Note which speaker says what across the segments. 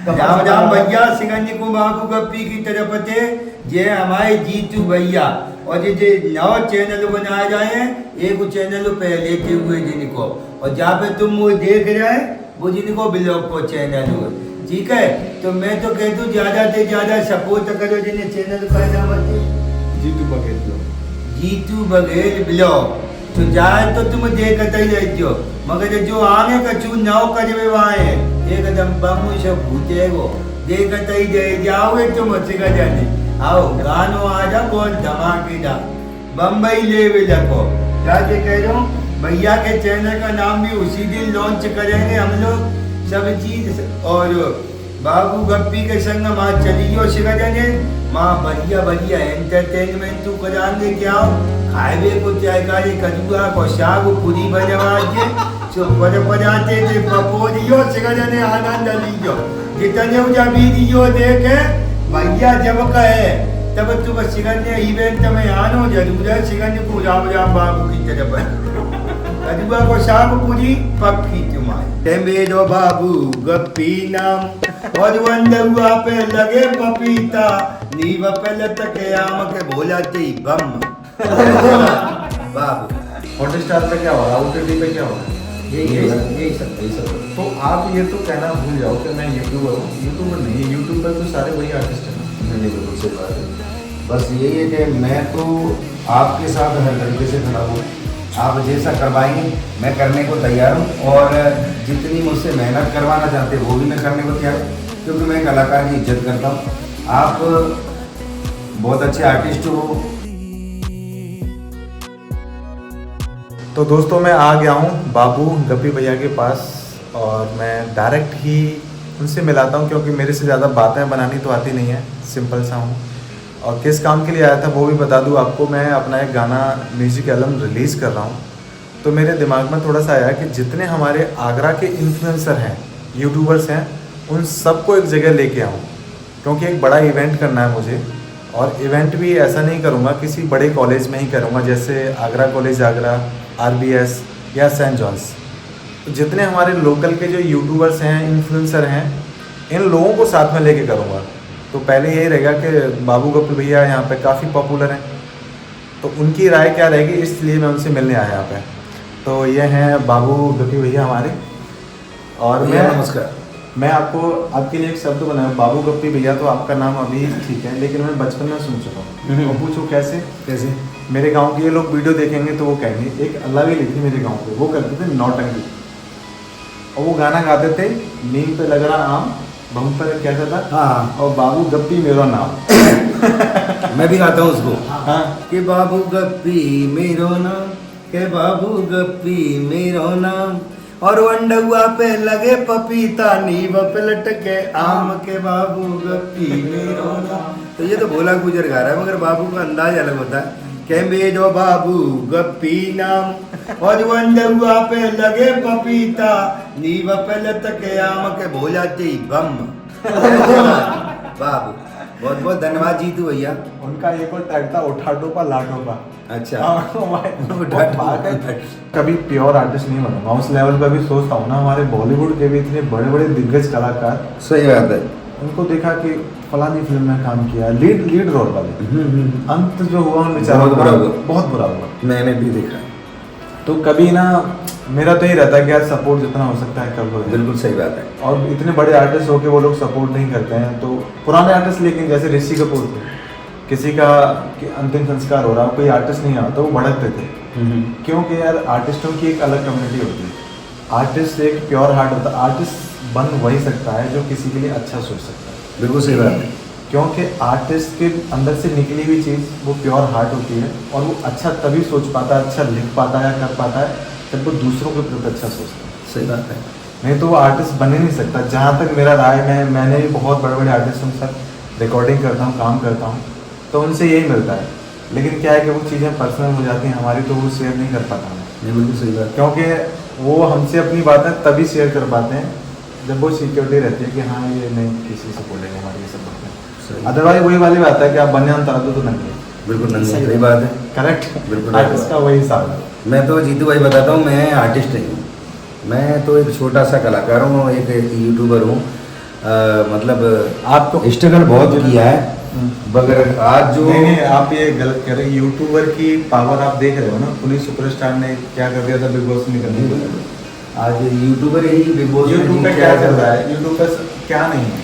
Speaker 1: जाम जाम भैया सिंगंजी को बाबू गप्पी की तरफ से ये हमारे जीतू भैया और ये नौ चैनल बनाए जाए हैं, एक चैनल पहले के हुए जिनको, और जहाँ पे तुम वो देख रहे हैं वो जिनको ब्लॉग को चैनल हुए, ठीक है। तो मैं तो कहता हूँ ज्यादा से ज्यादा सपोर्ट करो जिन्हें चैनल का नाम है जीतू बघेल ब्लॉग। तो जाए तो तुम देखते ही रहते हो, मगर जो आगे कछु नाव करवे वाए एकदम बम सब भूते वो देखते ही दे जाओगे तुम का जाने। आओ गानो आजा बहुत धमाकेदार बम्बई लेवल को क्या कह रहा हूँ। भैया के चैनल का नाम भी उसी दिन लॉन्च करेंगे हम लोग सब चीज, और बाबू गप्पी के संग माँ चलियो सिगजने माँ बढ़िया बढ़िया एंटरटेनमेंट तू कराएंगे क्या खाए को त्यागारी कजुआ को साग पूरी बजवाजे जो पजाते थे पपोरियो सिगजने आनंद लीजो जितने जब वीडियो देखे भैया जब कहे तब तुम सिगन्य इवेंट में आनो जरूर है। सिगन्य को राम राम बाबू की तरफ कजुआ को साग पूरी पक्की तुम्हारी टेम्बे दो बाबू गप्पी नाम और वंदुआ पे लगे पपीता नीव पे लटके आम के बोला ते बम बाबू।
Speaker 2: हॉटस्टार पे क्या हो रहा है, ओटीटी पे क्या हो रहा है,
Speaker 1: यही सब।
Speaker 2: तो आप ये तो कहना भूल जाओ कि मैं यूट्यूबर हूँ। यूट्यूबर नहीं है, यूट्यूब पर तो सारे वही आर्टिस्ट हैं।
Speaker 3: नहीं बिल्कुल सही बात है। बस यही है कि मैं तो आपके साथ हर तरीके से खड़ा हूँ, आप जैसा करवाएंगे मैं करने को तैयार हूँ, और जितनी मुझसे मेहनत करवाना चाहते हैं वो भी मैं करने को तैयार हूँ, क्योंकि मैं कलाकार की इज्जत करता हूँ। आप बहुत अच्छे आर्टिस्ट हो।
Speaker 2: तो दोस्तों मैं आ गया हूँ बाबू गप्पी भैया के पास, और मैं डायरेक्ट ही उनसे मिलाता हूँ, क्योंकि मेरे से ज़्यादा बातें बनानी तो आती नहीं है, सिंपल सा हूँ। और किस काम के लिए आया था वो भी बता दूँ आपको। मैं अपना एक गाना म्यूज़िक एल्बम रिलीज़ कर रहा हूँ, तो मेरे दिमाग में थोड़ा सा आया कि जितने हमारे आगरा के इन्फ्लुएंसर हैं, यूट्यूबर्स हैं, उन सबको एक जगह लेके आऊँ, क्योंकि एक बड़ा इवेंट करना है मुझे। और इवेंट भी ऐसा नहीं करूँगा, किसी बड़े कॉलेज में ही करूँगा, जैसे आगरा कॉलेज आगरा, RBS या सेंट जॉन्स। तो जितने हमारे लोकल के जो यूट्यूबर्स हैं, इन्फ्लुएंसर हैं, इन लोगों को साथ में लेके करूँगा। तो पहले यही रहेगा कि बाबू गप्पी भैया यहाँ पे काफ़ी पॉपुलर हैं, तो उनकी राय क्या रहेगी, इसलिए मैं उनसे मिलने आया यहाँ पे। तो ये हैं बाबू गप्पी भैया हमारे। और
Speaker 3: नमस्कार।
Speaker 2: मैं आपको आपके लिए एक शब्द बनाया, बाबू गप्पी भैया, तो आपका नाम अभी ठीक है, लेकिन मैं बचपन में सुन चुका हूँ। तो पूछो कैसे
Speaker 3: कैसे?
Speaker 2: मेरे गांव के ये लोग वीडियो देखेंगे तो वो कहेंगे, एक अल्लाह भी लिखी मेरे गांव पे, वो करते थे नौटंकी, और वो गाना गाते थे, नीम पे लग रहा आम बम पर कैसा था,
Speaker 3: हाँ,
Speaker 2: और बाबू गप्पी मेरो नाम।
Speaker 3: मैं भी गाता हूँ उसको।
Speaker 2: हाँ,
Speaker 3: कि बाबू गप्पी मेरो नाम, के बाबू गप्पी मेरो नाम, और वंडुआ पे लगे पपीता नीव पे लटके आम के बाबू गप्पी मेरो नाम। तो ये तो भोला गुजर गा रहा है, मगर बाबू का अंदाज अलग होता है। के मेरो बाबू गप्पी नाम, और वंडुआ पे लगे पपीता नीव पे लटके आम के भोला ते बम बाबू। बहुत बहुत धन्यवाद जीतू भैया।
Speaker 2: उनका एक और टैग था उठा टोपा लाटो का।
Speaker 3: अच्छा।
Speaker 2: कभी प्योर आर्टिस्ट नहीं बनूंगा, उस लेवल पे भी सोचता हूँ ना। हमारे बॉलीवुड के भी इतने बड़े बड़े दिग्गज कलाकार,
Speaker 3: सही बात है,
Speaker 2: उनको देखा कि फलानी फिल्म में काम किया, लीड रोल वाले, अंत जो हुआ उन बेचारों का बहुत बुरा हुआ,
Speaker 3: मैंने भी देखा है।
Speaker 2: तो कभी ना मेरा तो यही रहता है कि यार सपोर्ट जितना हो सकता है कर लो।
Speaker 3: बिल्कुल सही बात है।
Speaker 2: और इतने बड़े आर्टिस्ट हो के वो लोग सपोर्ट नहीं करते हैं। तो पुराने आर्टिस्ट, लेकिन जैसे ऋषि कपूर थे, किसी का अंतिम संस्कार हो रहा, कोई आर्टिस्ट नहीं आता, वो भड़कते थे, क्योंकि यार आर्टिस्टों की एक अलग कम्युनिटी होती है। आर्टिस्ट एक प्योर हार्ट होता है। आर्टिस्ट बन वही सकता है जो किसी के लिए अच्छा सोच सकता है।
Speaker 3: बिल्कुल सही बात है,
Speaker 2: क्योंकि आर्टिस्ट के अंदर से निकली हुई चीज़ वो प्योर हार्ट होती है, और वो अच्छा तभी सोच पाता है, अच्छा लिख पाता है, कर पाता है, जब वो दूसरों के प्रति अच्छा सोचता है।
Speaker 3: सही बात है।
Speaker 2: नहीं तो वो आर्टिस्ट बन ही नहीं सकता। जहाँ तक मेरा राय में, मैंने भी बहुत बड़े बड़े आर्टिस्टों के साथ रिकॉर्डिंग करता हूँ, काम करता हूँ, तो उनसे यही मिलता है। लेकिन क्या है कि वो चीज़ें पर्सनल हो जाती हैं हमारी, तो वो शेयर नहीं कर पाता मैं।
Speaker 3: नहीं, बिल्कुल सही बात।
Speaker 2: क्योंकि वो हमसे अपनी बातें तभी शेयर कर पाते हैं जब वो सिक्योरिटी रहती है कि हाँ ये नहीं किसी से बोलेंगे हमारी ये सब बातें। अदरवाइज वही वाली बात है कि आप बनियान तरा दो तो नंगे।
Speaker 3: बिल्कुल नंगे, सही बात है।
Speaker 2: करेक्ट,
Speaker 3: बिल्कुल
Speaker 2: आर्टिस्ट का वही हिसाब है।
Speaker 3: मैं तो जीतू भाई बताता हूँ, मैं आर्टिस्ट नहीं हूँ, मैं तो एक छोटा सा कलाकार हूँ, एक यूट्यूबर हूँ। मतलब
Speaker 2: आपको
Speaker 3: स्ट्रगल बहुत किया है, मगर आज जो
Speaker 2: नहीं आप ये गलत कर रहे हैं। यूट्यूबर की पावर आप देख रहे हो ना, पुलिस सुपरस्टार ने क्या कर दिया था बिग बॉस से निकलने के बाद।
Speaker 3: आज यूट्यूबर ही बिग बॉस में
Speaker 2: यूट्यूब पे
Speaker 3: जीत
Speaker 2: क्या
Speaker 3: के
Speaker 2: चल
Speaker 3: आया।
Speaker 2: रहा है, यूट्यूब पे क्या नहीं है,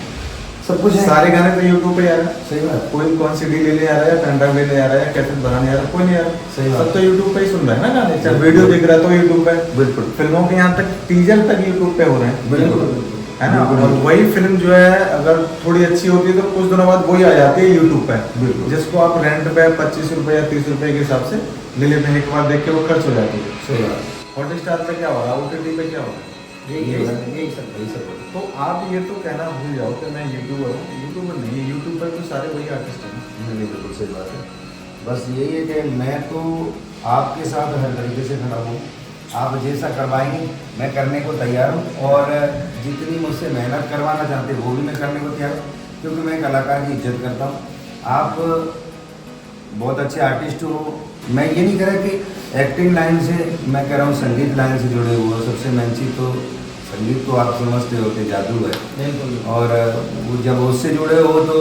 Speaker 3: सब कुछ है।
Speaker 2: सारे गाने तो यूट्यूब पे आ रहे हैं।
Speaker 3: सही बात।
Speaker 2: कोई कौन CD लेने आ रहा है, पेनड्राइव लेने आ रहा है, कैसेट बनाने आ रहा है, कोई नहीं आ रहा।
Speaker 3: सही बात।
Speaker 2: सब तो यूट्यूब पे ही सुन रहे हैं ना गाने, चाहे
Speaker 3: बिल्कुल।
Speaker 2: वीडियो दिख रहा है तो यूट्यूब पे,
Speaker 3: बिल्कुल
Speaker 2: फिल्मों के यहाँ तक टीजर तक यूट्यूब पे हो रहे हैं,
Speaker 3: बिल्कुल
Speaker 2: है ना।
Speaker 3: बिल्कुल।
Speaker 2: और वही फिल्म जो है अगर थोड़ी अच्छी होती है तो कुछ दिनों बाद वही आ जाती है यूट्यूब पे,
Speaker 3: बिल्कुल।
Speaker 2: जिसको आप रेंट पे 25 रुपए या 30 रुपए के हिसाब से ले लेते हैं, एक बार देख के वो खर्च हो जाती है।
Speaker 3: सही बात।
Speaker 2: हॉटस्टार पे क्या हो रहा है, OTT पे क्या हो रहा है,
Speaker 3: यही सब।
Speaker 2: तो आप ये तो कहना भूल जाओ कि मैं यूट्यूबर हूँ। यूट्यूबर नहीं है, यूट्यूब पर तो सारे वही आर्टिस्ट हैं।
Speaker 3: नहीं, बिल्कुल सही बात है। बस यही है कि मैं तो आपके साथ हर तरीके से खड़ा हूँ, आप जैसा करवाएंगे मैं करने को तैयार हूँ, और जितनी मुझसे मेहनत करवाना चाहते हैं वो भी मैं करने को तैयार हूँ, क्योंकि मैं कलाकार की इज्जत करता हूँ। आप बहुत अच्छे आर्टिस्ट हो, मैं ये नहीं कह रहा कि एक्टिंग लाइन से, मैं कह रहा हूँ संगीत लाइन से जुड़े हुए हो। सबसे मेन चीज़ तो संगीत तो आप समझते हो कि जादू है, और वो जब उससे जुड़े हो तो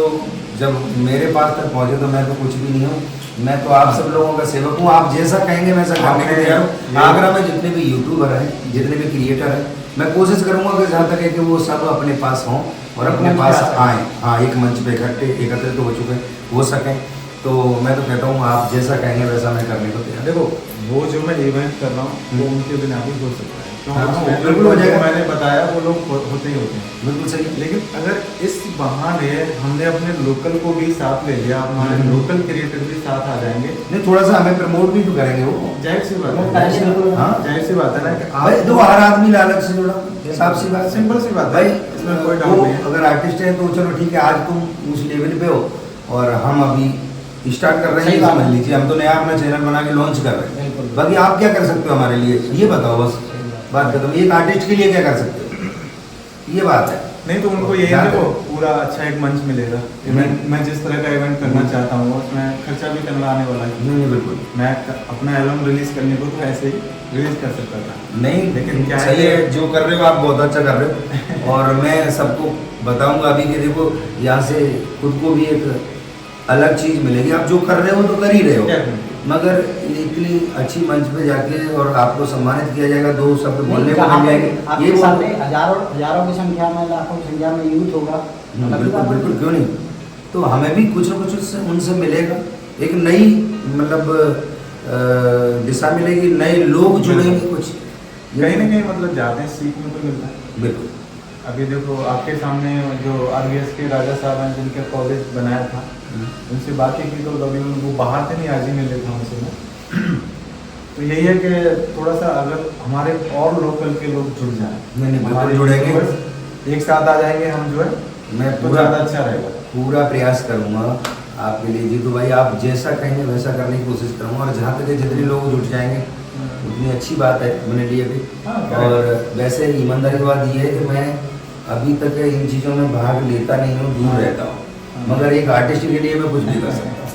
Speaker 3: जब मेरे पास तक पहुँचे तो मैं तो कुछ भी नहीं हूँ, मैं तो आप सब लोगों का सेवक हूँ। आप जैसा कहेंगे वैसा करने के तैयार हूँ। आगरा में जितने भी यूट्यूबर हैं, जितने भी क्रिएटर हैं, मैं कोशिश करूँगा कि जहाँ तक है कि वो सब अपने पास हों और अपने पास आएँ। हाँ, एक मंच पे एकत्रित हो चुके हो सकें, तो मैं तो कहता हूँ आप जैसा कहेंगे वैसा मैं करने को तैयार।
Speaker 2: देखो वो जो मैं इवेंट कर रहा हूँ वो उनके बिना भी हो सकता है,
Speaker 3: हाँ,
Speaker 2: क्योंकि
Speaker 3: बिल्कुल हो जाएगा।
Speaker 2: मैंने बताया वो लोग होते ही होते हैं।
Speaker 3: बिल्कुल सही।
Speaker 2: लेकिन अगर इस बहाने हमने अपने लोकल को भी साथ ले लिया, हमारे लोकल क्रिएटर भी साथ आ जाएंगे,
Speaker 3: नहीं, थोड़ा सा हमें प्रमोट भी तो करेंगे वो।
Speaker 2: जाहिर सी बात है।
Speaker 3: हाँ,
Speaker 2: जाहिर सी बात है ना कि
Speaker 3: भाई तो हर आदमी लालच से जुड़ा, साफ सी बात,
Speaker 2: सिंपल सी बात है,
Speaker 3: भाई।
Speaker 2: इसमें कोई डाउट
Speaker 3: वो
Speaker 2: नहीं है।
Speaker 3: अगर आर्टिस्ट है तो चलो ठीक है, आज तुम उस लेवल पे हो और हम अभी स्टार्ट कर रहे हैं, समझ लीजिए हम तो नया अपना चैनल बना के लॉन्च कर रहे हैं। बाकी आप क्या कर सकते हो हमारे लिए, ये बताओ बस, बात खत्म। एक आर्टिस्ट के लिए क्या कर सकते हो, ये बात है।
Speaker 2: नहीं तो उनको यही देखो पूरा अच्छा एक मंच मिलेगा। इवेंट मैं जिस तरह का इवेंट करना चाहता हूँ उसमें खर्चा भी करना आने वाला है।
Speaker 3: नहीं, बिल्कुल
Speaker 2: मैं अपना एल्बम रिलीज करने को तो ऐसे ही रिलीज कर सकता था,
Speaker 3: नहीं,
Speaker 2: लेकिन क्या
Speaker 3: सही है जो कर रहे हो आप, बहुत अच्छा कर रहे हो। और मैं सबको बताऊंगा अभी कि देखो यहाँ से खुद को भी एक अलग चीज़ मिलेगी। आप जो कर रहे हो तो कर ही रहे हो, मगर इतनी अच्छी मंच पे जाके और आपको सम्मानित किया जाएगा, दो शब्द बोलने को मिल जाएंगे,
Speaker 4: आपके सामने हजारों की संख्या में, लाखों की संख्या में यूथ होगा।
Speaker 3: बिल्कुल बिल्कुल, क्यों नहीं। तो हमें भी कुछ न कुछ उनसे मिलेगा, एक नई मतलब दिशा मिलेगी, नए लोग जुड़ेंगे कुछ,
Speaker 2: कहीं ना कहीं मतलब जाते हैं सीखने को मिलता है।
Speaker 3: बिल्कुल।
Speaker 2: अभी देखो आपके सामने जो RVS के राजा साहब हैं जिनके कॉलेज बनाया था, उनसे बातें की तो कभी उनको बाहर से नहीं, आज ही मिले थे उनसे मैं। तो यही है कि थोड़ा सा अगर हमारे और लोकल के लोग जुड़ जाएं,
Speaker 3: नहीं,
Speaker 2: हमारे
Speaker 3: बिल्कुल जुड़ेंगे,
Speaker 2: YouTubers एक साथ आ जाएंगे हम जो है,
Speaker 3: मैं
Speaker 2: तो
Speaker 3: पूरा
Speaker 2: ज़्यादा अच्छा रहेगा।
Speaker 3: पूरा प्रयास करूँगा आपके लिए जी। तो भाई आप जैसा कहेंगे वैसा करने की कोशिश करूँगा, और जहाँ तक जितने लोग जुट जाएंगे उतनी अच्छी बात है मेरे लिए भी।
Speaker 2: हाँ,
Speaker 3: और वैसे ईमानदारी बात ये है कि मैं अभी तक इन चीज़ों में भाग लेता नहीं हूँ, दूर रहता हूँ, मगर एक आर्टिस्ट के लिए मैं कुछ भी कर सकता हूँ।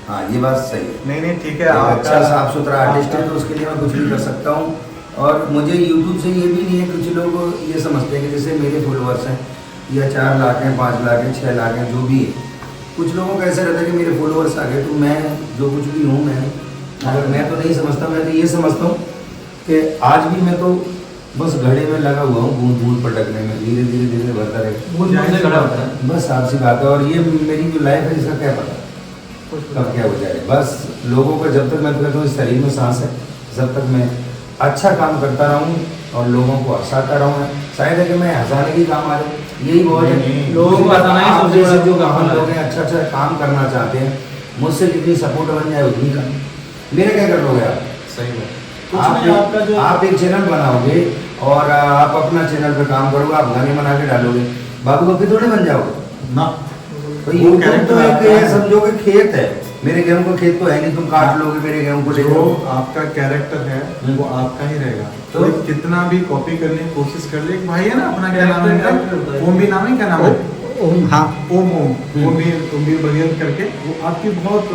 Speaker 3: हाँ, ये बात सही है।
Speaker 2: नहीं नहीं ठीक है,
Speaker 3: एक
Speaker 2: आपका
Speaker 3: अच्छा साफ सुथरा आर्टिस्ट है तो उसके लिए मैं कुछ भी कर सकता हूँ। और मुझे यूट्यूब से ये भी नहीं है, कुछ लोग ये समझते हैं कि जैसे मेरे फॉलोअर्स हैं या 4 लाख हैं, 5 लाख हैं, 6 लाख हैं, जो भी है, कुछ लोगों का ऐसा रहता है कि मेरे फॉलोअर्स आ गए तो मैं जो कुछ भी हूँ मैं, अगर मैं तो नहीं समझता, मैं तो ये समझता हूँ कि आज भी मैं तो बस घड़े में लगा हुआ हूँ, बूंद बूंद पटकने में, धीरे धीरे धीरे बढ़ता रहेगा, बस आपसी बात है। और ये मेरी जो लाइफ है इसका क्या पता कब क्या हो जाए। बस लोगों का जब तक मैं कहता हूँ इस शरीर में सांस है, जब तक मैं अच्छा काम करता रहूँ और लोगों को हंसाता रहूँ, शायद है कि मैं हंसाने की काम आ जाऊँ, यही बहुत है।
Speaker 4: लोगों को हंसाना ही
Speaker 3: आप
Speaker 4: सबसे
Speaker 3: जैसे
Speaker 4: बड़ा
Speaker 3: जो
Speaker 4: काम
Speaker 3: हम
Speaker 4: है।
Speaker 3: लोग हैं, अच्छा अच्छा काम करना चाहते हैं, मुझसे जितनी सपोर्ट बन जाए उतनी का, मेरे क्या कर लोगे आप।
Speaker 2: सही बात।
Speaker 3: आप एक चैनल बनाओगे और आप अपना चैनल पे काम करोगे, आप गाने बना के डालोगे, बाबू बप्पी थोड़े बन जाओगे
Speaker 2: ना।
Speaker 3: तो यूट्यूब तो एक ये समझो कि खेत है, मेरे गेहूं का खेत तो है नहीं, तुम काट लोगे मेरे गेहूं को।
Speaker 2: जो आपका कैरेक्टर है वो आपका ही रहेगा, तो कितना भी कॉपी करने की कोशिश कर ले। भाई है ना अपना, क्या नाम है इनका, ओम भी नाम है, क्या नाम है,
Speaker 4: हाँ,
Speaker 2: ओम भी बलियन करके, वो आपकी बहुत,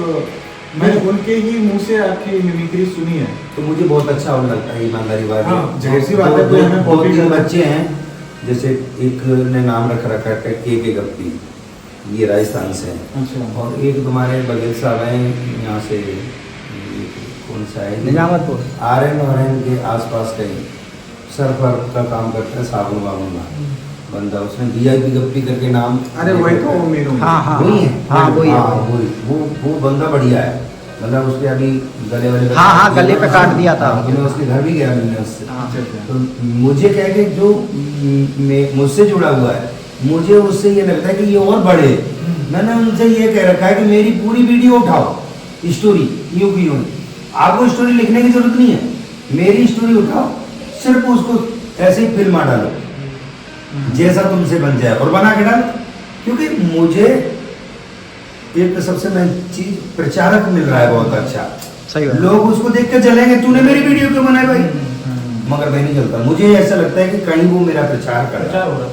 Speaker 2: मैंने उनके ही मुंह से आपकी मिमिक्री सुनी है,
Speaker 3: तो मुझे बहुत अच्छा और लगता है, ईमानदारी बात
Speaker 2: हाँ,
Speaker 3: है।
Speaker 2: जाहिर सी बात है,
Speaker 3: दो
Speaker 2: हमें
Speaker 3: दो
Speaker 2: कॉपी
Speaker 3: तीन
Speaker 2: करना।
Speaker 3: बच्चे हैं जैसे एक ने नाम रखा है के गप्पी, ये राजस्थान से हैं।
Speaker 4: अच्छा।
Speaker 3: और एक तुम्हारे बघेल साहब हैं यहाँ से, ये कौन सा है,
Speaker 4: निजामतपुर।
Speaker 3: आर्यन और के आसपास कहीं सर्फर का काम करता है, साबुन वाबुन का बंदा, उसने VIP गप्पी करके नाम।
Speaker 2: अरे वही तो मीनू।
Speaker 4: हाँ
Speaker 3: वही है,
Speaker 4: हाँ वही है।
Speaker 3: वो बंदा बढ़िया है, मतलब उसके अभी गले वाले
Speaker 4: हाँ, गले पे काट दिया था।
Speaker 3: मैं उसके घर भी गया मिलने उससे।
Speaker 2: अच्छा अच्छा।
Speaker 3: तो मुझे कह के जो मुझसे जुड़ा हुआ है, मुझे उससे ये लगता है कि ये और बढ़े। मैंने उनसे ये कह रखा है कि मेरी पूरी वीडियो उठाओ, स्टोरी यूं की यूं, आपको स्टोरी लिखने की जरूरत नहीं है, मेरी स्टोरी उठाओ, सिर्फ उसको ऐसे ही फिल्म डालो जैसा तुमसे बन जाए, और बना के डाल। क्योंकि मुझे एक सबसे मेन चीज प्रचारक मिल रहा है बहुत अच्छा।
Speaker 4: सही बात।
Speaker 3: लोग उसको देख के चलेंगे, तूने मेरी वीडियो क्यों बनाई भाई, मगर मैं नहीं चलता। मुझे ऐसा लगता है कि कहीं वो मेरा प्रचार कर रहा है,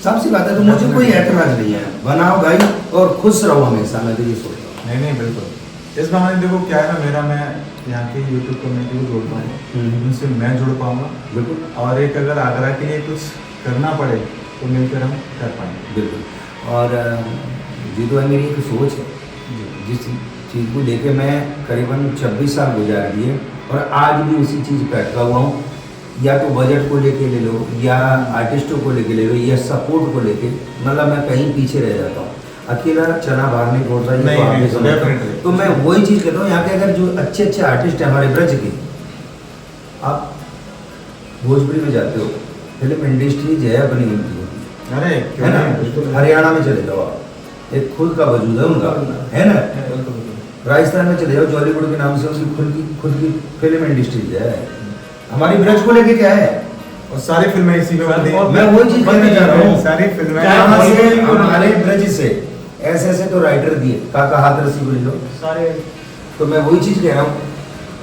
Speaker 3: साफ सी बात है। तो मुझे कोई ऐतराज नहीं है, बनाओ भाई और खुश रहो हमेशा, मैं तो ये सोचता हूँ।
Speaker 2: नहीं नहीं बिल्कुल। इस बहाने देखो क्या है ना, मेरा मैं यहाँ की यूट्यूब कम्युनिटी को जोड़ पाऊँ, उनसे मैं जुड़ पाऊँगा
Speaker 3: बिल्कुल
Speaker 2: और एक अगर आगरा के लिए कुछ करना पड़े तो मिलकर हम कर पाएंगे।
Speaker 3: बिल्कुल। और ये तो है मेरी एक सोच है, जिस चीज़ को लेके मैं करीबन 26 साल गुजार दिए और आज भी उसी चीज़ पर अटका हुआ हूँ। या तो बजट को लेके ले लो, या आर्टिस्टों को लेके ले लो, या सपोर्ट को लेके, मतलब मैं कहीं पीछे रह जाता हूँ। अकेला चना बाहर नहीं छोड़ता, ये तो आप भी समझते हो। तो मैं वही चीज़ कहता हूँ, यहाँ के अगर जो अच्छे अच्छे आर्टिस्ट हैं हमारे ब्रज के, आप भोजपुरी में जाते हो, फिल्म इंडस्ट्री जो है अपनी उनकी होती है,
Speaker 2: अरे
Speaker 3: है ना। हरियाणा में चले जाओ आप, एक खुद का वजूद है उनका, है ना। राजस्थान में चले जाओ, जॉलीवुड के नाम से उसकी खुद की फिल्म इंडस्ट्री है। हमारी ब्रज को लेके क्या है,
Speaker 2: और सारी फिल्में इसी में बनती हैं।
Speaker 3: मैं वही चीज कहना चाह रहा हूँ,
Speaker 2: सारी फिल्में
Speaker 3: यहाँ से हमारे ब्रज से ऐसे ऐसे तो राइटर दिए, काका हाथ रसी बोले लो
Speaker 4: सारे।
Speaker 3: तो मैं वही चीज कह रहा हूँ,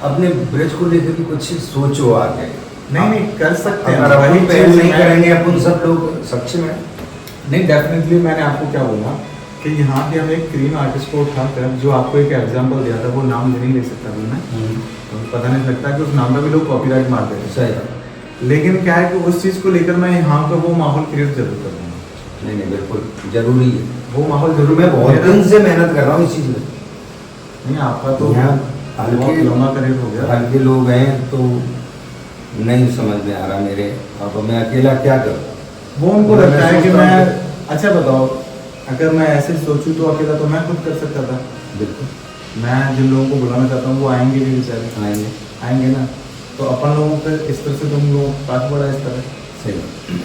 Speaker 3: अपने ब्रज को लेकर भी कुछ सोचो आगे।
Speaker 2: नहीं नहीं कर सकते हैं।
Speaker 3: अगर अपन
Speaker 2: वही
Speaker 3: पहल
Speaker 2: चीज़
Speaker 3: नहीं
Speaker 2: मैं-
Speaker 3: करेंगे, अपन सब लोग सक्षम है।
Speaker 2: नहीं डेफिनेटली मैंने आपको क्या बोला कि यहाँ पे हम एक क्रीम आर्टिस्ट को उठाकर, जो आपको एक एग्जांपल दिया था, वो नाम नहीं ले सकता था मैं, तो पता नहीं लगता कि उस नाम पे भी लोग कॉपीराइट मार देते
Speaker 3: सही बात।
Speaker 2: हैं। लेकिन क्या है कि उस चीज़ को लेकर मैं यहाँ पे वो माहौल क्रिएट जरूर करूँगा।
Speaker 3: नहीं नहीं बिल्कुल जरूरी है,
Speaker 2: वो माहौल जरूर।
Speaker 3: मैं बहुत दिन से मेहनत कर रहा हूँ इस चीज में।
Speaker 2: नहीं आपका तो
Speaker 3: यहाँ
Speaker 2: बहुत
Speaker 3: हल्के
Speaker 2: लंबा करियर हो गया।
Speaker 3: हल्के लोग हैं तो नहीं समझ में आ रहा मेरे, अब मैं अकेला क्या करूँ।
Speaker 2: वो उनको लगता है कि
Speaker 3: सोचता
Speaker 2: मैं,
Speaker 3: हूँ
Speaker 2: अच्छा बताओ, अगर मैं ऐसे सोचूं तो अकेला तो मैं खुद कर सकता था।
Speaker 3: बिल्कुल
Speaker 2: मैं जिन लोगों को बुलाना चाहता हूँ वो आएंगे भी बेचारे,
Speaker 3: आएंगे,
Speaker 2: आएंगे ना। तो अपन लोगों का इस तरह से तुम लोग काफ़ी बड़ा इस तरह,
Speaker 3: सही बात।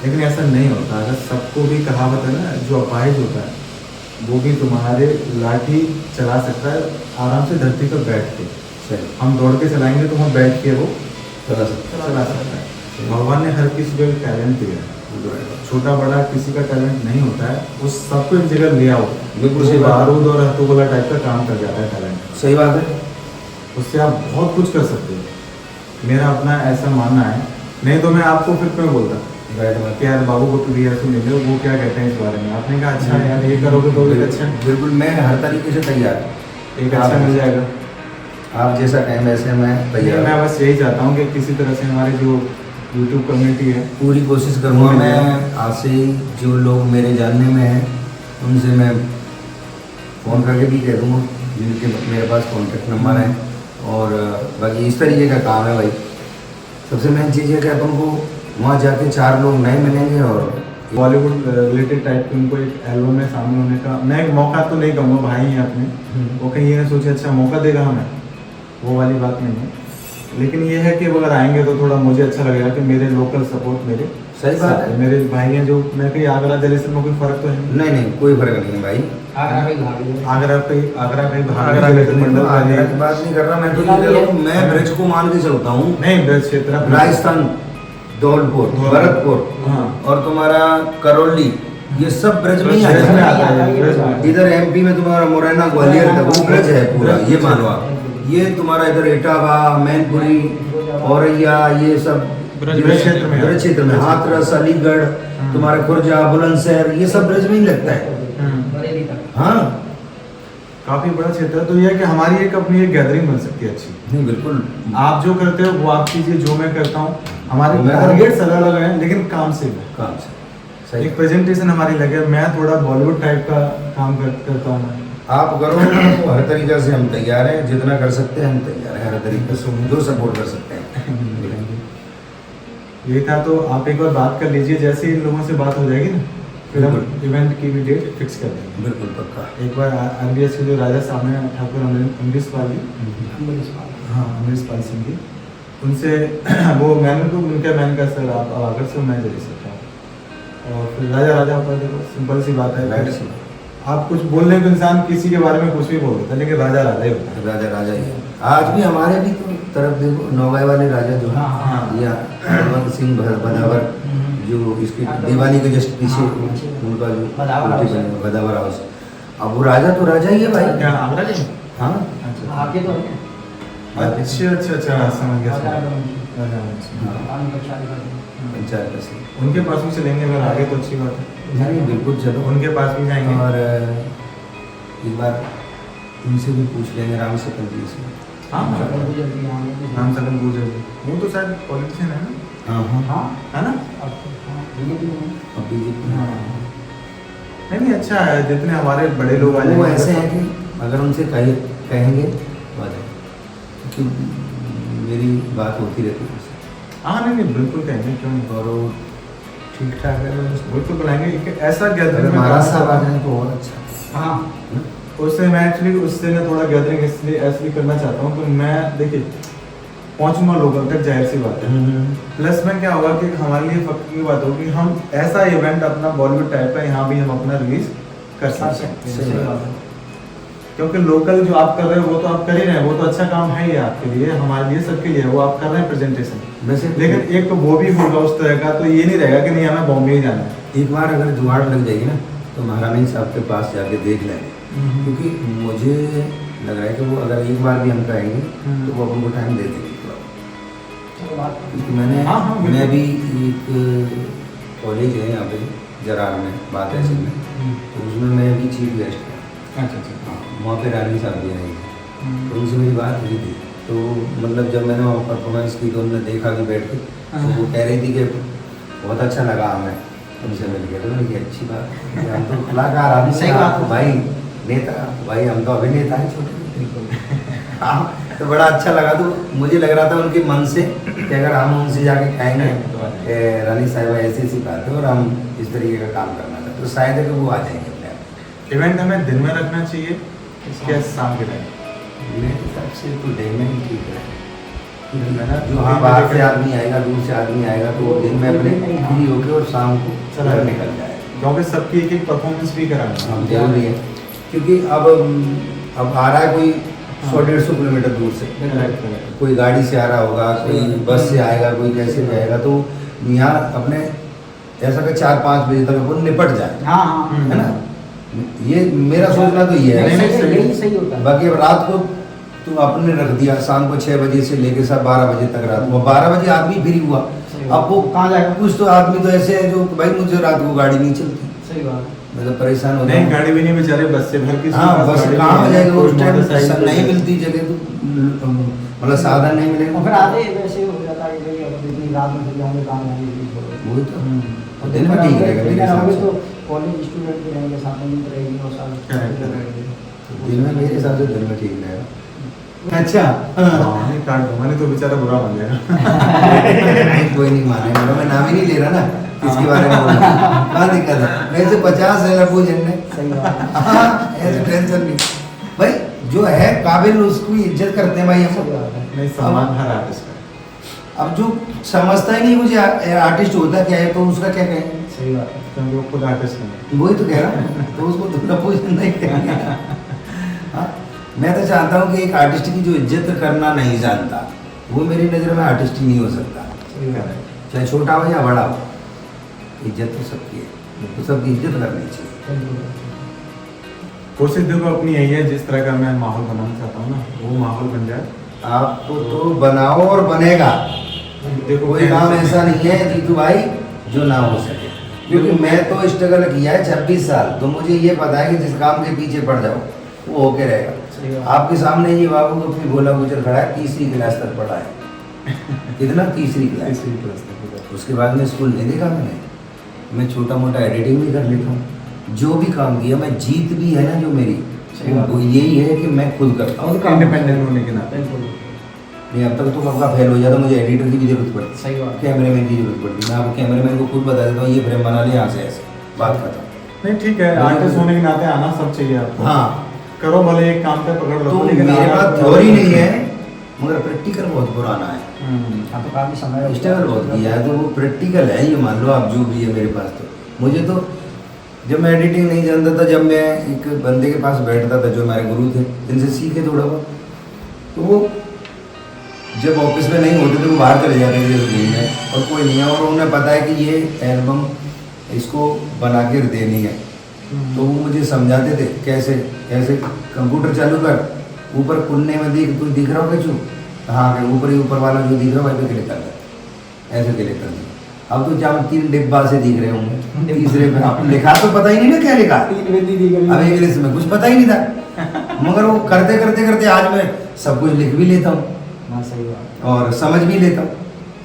Speaker 2: लेकिन ऐसा नहीं होता। अगर सबको भी कहावत है ना, जो अपाहिज होता है वो भी तुम्हारे लाठी चला सकता है आराम से धरती पर बैठ के।
Speaker 3: सही
Speaker 2: हम दौड़ के चलाएंगे तो वहाँ बैठ के वो
Speaker 3: चला सकता
Speaker 2: चला सकता है। भगवान ने हर किसी को एक टैलेंट दिया है, छोटा बड़ा किसी का टैलेंट नहीं होता है। उस सबको एक जगह ले आओ,
Speaker 3: बिल्कुल
Speaker 2: वो
Speaker 3: सही बात।
Speaker 2: बारूद और हथौड़ा टाइप का काम कर जाता है टैलेंट।
Speaker 3: सही बात है।
Speaker 2: उससे आप बहुत कुछ कर सकते हो, मेरा अपना ऐसा मानना है। नहीं तो मैं आपको फिर क्यों बोलता कि यार बाबू को तो रिया सुन ले, वो क्या कहते हैं इस बारे में। आपने कहा अच्छा यार ये करोगे तो एक अच्छा,
Speaker 3: बिल्कुल मैं हर तरीके से तैयार हूँ।
Speaker 2: एक अच्छा मिल जाएगा।
Speaker 3: आप जैसा कहें वैसे मैं तैयार
Speaker 2: मैं
Speaker 3: हूँ।
Speaker 2: बस यही चाहता हूँ कि किसी तरह से हमारी जो यूट्यूब कम्युनिटी है,
Speaker 3: पूरी कोशिश करूँगा मैं। आज से ही जो लोग मेरे जानने में हैं उनसे मैं फ़ोन करके भी कह दूँगा, जिनके मेरे पास कॉन्टेक्ट नंबर है। और बाकी इस तरीके का काम है भाई। सबसे मेन चीज़ है कि अपन को वहाँ जाके 4 लोग नए मिलेंगे और
Speaker 2: बॉलीवुड रिलेटेड टाइप की उनको एक एल्बम में शामिल होने का मैं एक मौका तो नहीं कहूँगा, भाई हैं अपने, वो कहीं ये सोचे अच्छा मौका देगा हमें, वो वाली बात नहीं है। लेकिन ये है कि वो अगर आएंगे तो थोड़ा मुझे अच्छा लगेगा कि मेरे लोकल सपोर्ट मेरे
Speaker 3: सही बात है।
Speaker 2: मेरे भाई हैं, जो मैं कहीं आगरा जलेसर में कोई फर्क तो है नहीं।
Speaker 3: नहीं कोई फर्क नहीं है भाई।
Speaker 2: आगरा कहीं
Speaker 3: आगरा
Speaker 2: मंडल
Speaker 3: आगरा की बात नहीं कर रहा मैं, तो ये कह रहा हूँ मैं ब्रज को मान के चलता हूँ।
Speaker 2: नहीं ब्रज क्षेत्र
Speaker 3: राजस्थान, धौलपुर, भरतपुर
Speaker 2: हाँ।
Speaker 3: और तुम्हारा करौली, ये सब ब्रज में ही आ
Speaker 2: ब्रज में
Speaker 3: जाता
Speaker 2: आता है, ब्रज में।
Speaker 3: है। इधर MP में तुम्हारा मुरैना ग्वालियर तक वो ब्रज है पूरा, ये मानो आप। ये तुम्हारा इधर इटावा, मैनपुरी, औरैया, ये सब
Speaker 2: ब्रज क्षेत्र में
Speaker 3: ब्रज क्षेत्र में, हाथरस, अलीगढ़, तुम्हारा खुर्जा, बुलंदशहर, ये सब ब्रज में ही लगता है। हाँ
Speaker 2: काफी बड़ा क्षेत्र है। तो यह है कि हमारी एक अपनी एक गैदरिंग बन सकती है अच्छी।
Speaker 3: नहीं बिल्कुल
Speaker 2: आप जो करते हो वो आप कीजिए, जो मैं करता हूँ हमारे
Speaker 1: मैं-
Speaker 2: टारगेट्स अलग अलग हैं लेकिन काम से है।
Speaker 1: काम से सही।
Speaker 2: एक प्रेजेंटेशन हमारी लगे, मैं थोड़ा बॉलीवुड टाइप का काम करता हूँ मैं।
Speaker 1: आप करो तो हर तरीके से हम तैयार हैं, जितना कर सकते हैं हम तैयार हैं, हर तरीके से जो सपोर्ट कर सकते हैं।
Speaker 2: ये था, तो आप एक बार बात कर लीजिए, जैसे ही इन लोगों से बात हो जाएगी ना फिर हम इवेंट की भी डेट फिक्स कर देंगे।
Speaker 1: बिल्कुल पक्का।
Speaker 2: एक बार RBS के जो राजा साहब हैं ठाकुर अमरीशपाल जी, हाँ अमरीशपाल सिंह जी, उनसे वो मैंने तो उनका मैंने कहा सर आप आकर से मैं दे सकता हूँ। और फिर राजा राजा होता है, देखो सिंपल सी बात है,
Speaker 1: राइट सी।
Speaker 2: आप कुछ बोलने तो इंसान किसी के बारे में कुछ भी बोल देता है, लेकिन राजा राजा ही होता है।
Speaker 1: राजा राजा ही है। आज भी हमारे भी तो तरफ देखो नौगाई वाले राजा जो
Speaker 4: हाँ, हाँ।
Speaker 1: है या हनुमंत सिंह बदावर जो इसकी दिवाली के जस्ट पीछे उनका जो
Speaker 4: बदावर हाउस है।
Speaker 1: बदावर हाउस, अब वो राजा तो राजा ही है भाई।
Speaker 2: क्या आगरा के?
Speaker 1: हाँ
Speaker 2: अच्छा
Speaker 4: आके तो है।
Speaker 2: अच्छा अच्छा अच्छा, समझ गया
Speaker 4: राजा
Speaker 2: समझ
Speaker 4: राजा
Speaker 2: गया। राजा अच्छा।
Speaker 4: पानी का चाय करते
Speaker 1: पंचायत का सही।
Speaker 2: उनके पास भी चलेंगे अगर आगे तो अच्छी बात है।
Speaker 1: नहीं बिल्कुल चलो।
Speaker 2: उनके पास भी जाएंगे।
Speaker 1: और एक बार इनसे भी पूछ लेंगे राम सकल जी से।
Speaker 2: हाँ
Speaker 4: हैं।
Speaker 2: हाँ,
Speaker 4: जल्दी जल्दी यहाँ पे
Speaker 2: नाम सकल गुजर जी, वो तो शायद पॉलिटिशियन है ना,
Speaker 1: हाँ हाँ
Speaker 4: हाँ
Speaker 2: है ना?
Speaker 4: अब हाँ, बीजेपी में
Speaker 1: अब बीजेपी
Speaker 2: हाँ। नहीं नहीं अच्छा है, जितने हमारे बड़े लोग आ
Speaker 1: वो
Speaker 2: जाएंगे।
Speaker 1: ऐसे हैं कि अगर उनसे कहेंगे तो आ जाए, क्योंकि मेरी बात होती रहती है उनसे
Speaker 2: हाँ नहीं नहीं बिल्कुल कहेंगे, क्यों नहीं,
Speaker 1: और वो ठीक ठाक है।
Speaker 2: बिल्कुल बुलाएंगे। एक ऐसा
Speaker 1: अगर
Speaker 2: गैदरिंग
Speaker 1: महाराज साहब आ जाए तो और अच्छा।
Speaker 4: हाँ
Speaker 2: उससे मैं एक्चुअली उससे मैं थोड़ा गैदरिंग इसलिए ऐसे करना चाहता हूँ कि मैं देखिए पहुँचूंगा लोगों तक, जाहिर सी बात है। प्लस में क्या होगा कि हमारे लिए फक्र की बात होगी, हम ऐसा इवेंट अपना बॉलीवुड टाइप का यहाँ भी हम अपना रिलीज कर सकते हैं।
Speaker 1: सही बात है।
Speaker 2: क्योंकि लोकल जो आप कर रहे हो वो तो आप कर ही रहे हैं, वो तो अच्छा काम है ही आपके लिए, हमारे लिए, सबके लिए, वो आप कर रहे हैं प्रेजेंटेशन।
Speaker 1: वैसे
Speaker 2: लेकिन एक तो वो भी होगा उस तरह का, तो ये नहीं रहेगा कि नहीं हमें बॉम्बे ही जाना है।
Speaker 1: एक बार अगर जुगाड़ लग जाएगी ना तो महारानी साहब के पास जाके देख लेंगे, क्योंकि मुझे लग रहा है कि वो अगर एक बार भी हम कहेंगे तो वो अपन को टाइम दे देंगे थोड़ा।
Speaker 4: चलो बात
Speaker 1: क्योंकि मैंने
Speaker 2: हाँ, हाँ, बिल्कुल।
Speaker 1: मैं भी एक कॉलेज है यहाँ पे जरार में बात ऐसे में, तो उसमें मैं भी चीफ गेस्ट था।
Speaker 2: अच्छा अच्छा।
Speaker 1: हाँ, वहाँ पे रानी साहब भी आएंगे, तो उनसे मेरी बात हुई थी। तो मतलब जब मैंने वहाँ परफॉर्मेंस की तो उन्होंने देखा कि बैठ के, तो वो कह रही थी कि बहुत अच्छा लगा हमें उनसे मिल के। तो मैंने कहा अच्छी बात है, हम तो कलाकार आदमी,
Speaker 4: सही बात है।
Speaker 1: भाई नेता भाई, हम तो अभिनेता हैं छोटे। हाँ, तो बड़ा अच्छा लगा। तो मुझे लग रहा था उनके मन से कि अगर हम उनसे जाके कहेंगे कि रानी साहिबा ऐसी ऐसी बात है और हम इस तरीके का काम करना चाहते, तो शायद है कि वो आ जाएंगे अपने आप।
Speaker 2: इवेंट हमें दिन में रखना चाहिए इसके शाम के टाइम?
Speaker 1: मेरे हिसाब से तो डे में ही ठीक है।
Speaker 2: दिन में ना,
Speaker 1: जो हाँ बाहर से आदमी आएगा, दूर से आदमी आएगा, तो वो दिन में अपने फ्री होके और शाम को
Speaker 2: चला
Speaker 1: घर निकल जाएगा।
Speaker 2: क्योंकि सबकी एक एक परफॉर्मेंस भी कराना
Speaker 1: हाँ
Speaker 2: है।
Speaker 1: जरूरी है, क्योंकि अब आ रहा है कोई 100-150 किलोमीटर दूर से,
Speaker 2: Correct, correct।
Speaker 1: कोई गाड़ी से आ रहा होगा, कोई बस से आएगा, कोई कैसे भी आएगा, तो यहाँ अपने ऐसा कि 4-5 बजे तक अपन निपट जाए,
Speaker 4: हाँ हाँ
Speaker 1: है ना। ये मेरा सोचना तो ये
Speaker 2: नहीं, नहीं,
Speaker 1: है।
Speaker 2: सही-
Speaker 4: यही सही होता है।
Speaker 1: बाकी अब रात को तुम आपने रख दिया, शाम को 6 बजे से लेके सब 12 बजे तक, रात को 12 बजे आदमी फ्री हुआ, अब वो
Speaker 4: कहाँ जाएगा?
Speaker 1: कुछ तो आदमी तो ऐसे है जो भाई मुझे रात को गाड़ी नहीं चलती,
Speaker 4: सही बात है।
Speaker 1: मतलब परेशान हो
Speaker 2: नहीं
Speaker 1: जाए।
Speaker 2: गाड़ी भी नहीं बेचारे, बस से भर के
Speaker 1: हाँ बस कहाँ हो जाएगा उस टाइम,
Speaker 2: मोटरसाइकिल
Speaker 1: नहीं मिलती जगह, तो मतलब साधन नहीं
Speaker 4: और फिर
Speaker 1: मिलेगा।
Speaker 4: आधे वैसे हो जाता है कि भाई अब इतनी रात में फिर जाएंगे काम होंगे,
Speaker 1: वही तो और दिन में ठीक रहेगा मेरे हिसाब
Speaker 4: तो
Speaker 1: से।
Speaker 4: कॉलेज स्टूडेंट भी रहेंगे, साथ में मित्र रहेगी और साथ
Speaker 2: Correct,
Speaker 1: दिन में मेरे हिसाब से दिन में ठीक रहेगा।
Speaker 2: अच्छा नहीं काट दूंगा, नहीं तो बेचारा बुरा मान जाएगा।
Speaker 1: नहीं कोई नहीं मानेगा, मैं नाम ही नहीं ले रहा ना इसके बारे में बोलना, क्या दिक्कत है, मेरे से 50 है लपू झंडे।
Speaker 4: सही बात है।
Speaker 1: हाँ, ऐसे टेंशन नहीं भाई, जो है काबिल उसको इज्जत करते हैं भाई हम।
Speaker 4: सही बात है।
Speaker 2: नहीं सम्मान हर आर्टिस्ट का।
Speaker 1: अब जो समझता ही नहीं मुझे आर्टिस्ट होता क्या है, तो उसका क्या कहें,
Speaker 4: सही बात है।
Speaker 2: क्योंकि वो खुद आर्टिस्ट नहीं है।
Speaker 1: वही तो कह रहा हूँ, तो उसको तो लपू नहीं कहेंगे। हाँ, मैं तो चाहता हूँ कि एक आर्टिस्ट की जो इज्जत करना नहीं जानता, वो मेरी नज़र में आर्टिस्ट ही नहीं हो सकता,
Speaker 4: सही बात है।
Speaker 1: चाहे छोटा हो या बड़ा हो। इज्जत तो सबकी है, तो सबकी इज्जत करनी चाहिए।
Speaker 2: कोशिश देखो अपनी यही है, जिस तरह का मैं माहौल बनाना चाहता हूँ ना, वो माहौल बन जाए।
Speaker 1: आपको तो बनाओ और बनेगा,
Speaker 2: देखो
Speaker 1: कोई काम ऐसा नहीं है जीतू भाई जो ना हो सके, क्योंकि मैं तो स्ट्रगल किया है 26 साल, तो मुझे ये पता है कि जिस काम के पीछे पड़ जाओ वो होके रहेगा।
Speaker 4: सही बात।
Speaker 1: आपके सामने ये बाबू को फिर गोला गुजर खड़ा है, तीसरी क्लास तक पढ़ा है,
Speaker 3: कितना, तीसरी क्लास।
Speaker 2: तीसरी क्लास तक।
Speaker 3: उसके बाद में स्कूल नहीं देखा मैंने। मैं छोटा मोटा एडिटिंग भी कर लेता हूँ, जो भी काम किया मैं, जीत भी है ना जो मेरी, वो यही है कि मैं खुद करता हूँ।
Speaker 2: इंडिपेंडेंट होने के नाते।
Speaker 3: नहीं, अब तक तो कब का फेल हो जाता, मुझे एडिटर की भी जरूरत पड़ती,
Speaker 4: सही बात।
Speaker 3: कैमरामैन की जरूरत पड़ती। मैं आपको कैमरामैन को खुद बता देता हूँ, ये फ्रेम बना ले यहाँ से, ऐसे बात खत्म।
Speaker 2: नहीं ठीक है, आर्टिस्ट होने के नाते आना सब चाहिए आपको।
Speaker 3: हाँ,
Speaker 2: करो भले एक काम पे पकड़ लो,
Speaker 3: तो
Speaker 2: लेकिन
Speaker 3: मेरे
Speaker 2: आना
Speaker 3: पास
Speaker 2: तो-
Speaker 3: थ्योरी नहीं है, मगर प्रैक्टिकल बहुत पुराना है।
Speaker 4: हाँ तो काफी समय
Speaker 3: स्ट्रगल बहुत किया है, तो वो प्रैक्टिकल है, ये मान लो आप, जो भी है मेरे पास। तो मुझे तो जब मैं एडिटिंग नहीं जानता था, जब मैं एक बंदे के पास बैठता था जो हमारे गुरु थे, इनसे सीखे थोड़ा बहुत, तो वो जब ऑफिस में नहीं होते थे वो बाहर चले जाते थे घूमने, और कोई नहीं है, और उन्हें पता है कि ये एल्बम इसको बना के देनी है, तो वो मुझे समझाते थे कैसे कैसे। कंप्यूटर चालू कर, ऊपर कुन्ने में देख, तू दिख रहा हो क्या? हाँ, के ऊपर ही ऊपर वाला जो दिख रहा है वहीं पे क्लिक कर दे, ऐसे क्लिक कर दे। अब तो जब 3 डिब्बा से दिख रहे होंगे, तीसरे पे आपको लिखा तो पता ही नहीं ना क्या लिखा। अब इंग्लिश में कुछ पता ही नहीं था, मगर वो करते करते करते आज मैं सब कुछ लिख भी लेता हूँ।
Speaker 4: हाँ सही बात।
Speaker 3: और समझ भी लेता हूँ,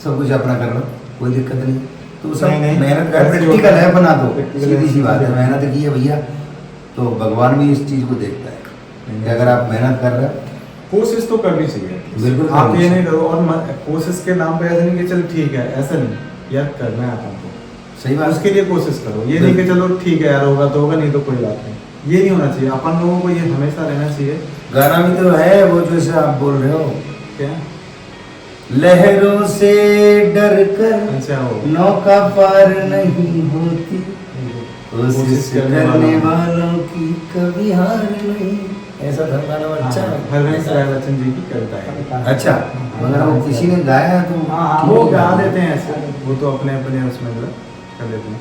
Speaker 3: सब कुछ अपना कर रहा हूँ, कोई दिक्कत नहीं। तो सब
Speaker 2: नहीं,
Speaker 3: मेहनत का
Speaker 2: ऐसी
Speaker 3: प्रैक्टिकल
Speaker 2: होता
Speaker 3: है,
Speaker 2: है।
Speaker 3: बना दो,
Speaker 2: Practical
Speaker 3: सीधी सी
Speaker 2: है,
Speaker 3: बात है।
Speaker 2: सीधी
Speaker 3: मेहनत की है भैया, तो भगवान भी इस चीज़ को देखता है कि अगर आप मेहनत कर रहे हो।
Speaker 2: कोशिश तो करनी चाहिए,
Speaker 3: बिल्कुल
Speaker 2: आप
Speaker 3: करनी
Speaker 2: ये
Speaker 3: चाहिए।
Speaker 2: नहीं करो और कोशिश के नाम पे ऐसा नहीं कि चल ठीक है, ऐसा नहीं यार, करना है आपको,
Speaker 3: सही बात।
Speaker 2: उसके लिए कोशिश करो। ये नहीं कि चलो ठीक है यार, होगा तो होगा, नहीं तो कोई बात नहीं, ये नहीं होना चाहिए। अपन लोगों को ये हमेशा रहना चाहिए।
Speaker 3: गाना भी तो है वो, जैसे आप बोल रहे हो,
Speaker 2: क्या?
Speaker 3: लहरों से डर कर
Speaker 2: अच्छा हो,
Speaker 3: नौका पार नहीं होती, कोशिश करने वालों की कभी हार नहीं। ऐसा था गाना, अच्छा है।
Speaker 2: हरवंश राय बच्चन जी की कविता है।
Speaker 3: अच्छा, मगर वो किसी ने गाया है तो
Speaker 4: हाँ, हाँ,
Speaker 2: वो
Speaker 3: ठीक है।
Speaker 2: गा देते हैं ऐसे, वो तो अपने अपने उसमें मतलब कर देते हैं।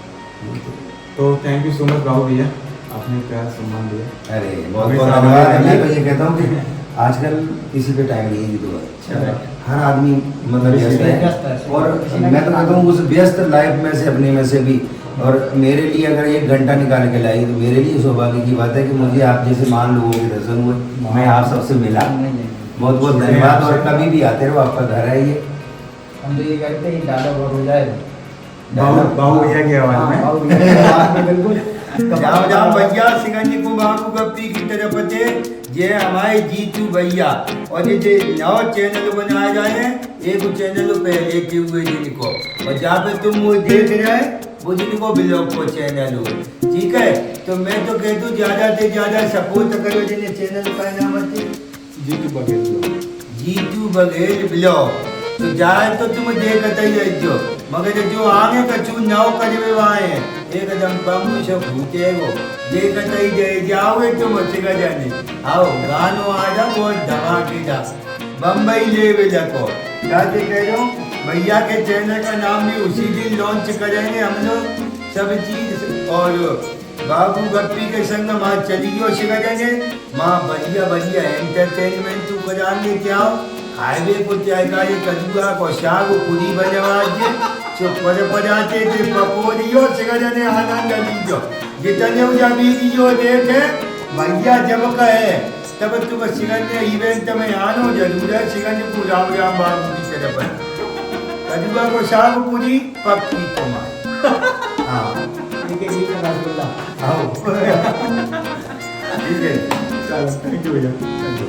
Speaker 2: तो थैंक यू सो मच बाबू भैया, आपने प्यार सम्मान दिया।
Speaker 3: अरे बहुत बहुत धन्यवाद। मैं तो ये कहता हूँ कि आजकल किसी पे टाइम नहीं है, तो
Speaker 4: अच्छा।
Speaker 3: हर आदमी मतलब व्यस्त
Speaker 4: व्यस्त
Speaker 3: है,
Speaker 4: है।
Speaker 3: और मैं तो कहता हूँ उस व्यस्त लाइफ में से, अपने में से भी, और मेरे लिए अगर 1 घंटा निकाल के लाई, तो मेरे लिए सौभाग्य की बात है कि मुझे आप जैसे मान लोगों के दर्शन हुए, मैं आप सबसे मिला। बहुत बहुत धन्यवाद, और कभी भी आते रहो, आपका घर है ये।
Speaker 4: हम तो ये कहते हैं डायलॉग और हो जाए
Speaker 2: बाबू भैया की आवाज में।
Speaker 4: बाबू भैया की आवाज में बिल्कुल।
Speaker 1: जाओ जाओ भैया, सिंगनी को बाबू गप्पी की तरफ थे, ये हमारे जीतू भैया। और ये जो नया चैनल बनाए जाए हैं, एक चैनल पहले के हुए जिनको, और जहाँ पे तुम वो देख रहे हैं वो जिनको ब्लॉग को चैनल हो, ठीक है। तो मैं तो कहता हूँ ज़्यादा से ज़्यादा सपोर्ट करो, जिन्हें चैनल का नाम है
Speaker 2: जीतू बघेल।
Speaker 1: जीतू बघेल ब्लॉग। तो जाए तो तुम देखते ही रहते, मगर जो आगे कछु नौ करे वाए एकदम बम्बू सब भूते वो देखते ही दे जाओगे तुम सिखा जाने। आओ गानो आजा बहुत धमाकेदार, बम्बई लेवल को क्या कह रहा हूँ। भैया के चैनल का नाम भी उसी दिन लॉन्च करेंगे हम लोग, सब चीज। और बाबू गप्पी के संग माँ चलियो सिखा जाएंगे, माँ बढ़िया बढ़िया एंटरटेनमेंट तू कराएंगे। क्या हाईवे को क्या ये कदुआ को शाग पूरी बनवाजे, जो पजाते थे पकोड़ियों सिखा जाने आनंद लीजो, जितने उजा वीडियो देखे भैया जब कहे तब तुम सिखने इवेंट में आनो जरूर है। सिखने को राम राम बाबू की तरफ है, कदुआ को शाग पूरी पक्की कमाई। हाँ
Speaker 4: रसगुल्ला।
Speaker 1: आओ ठीक है।
Speaker 2: चलो थैंक यू भैया, थैंक यू।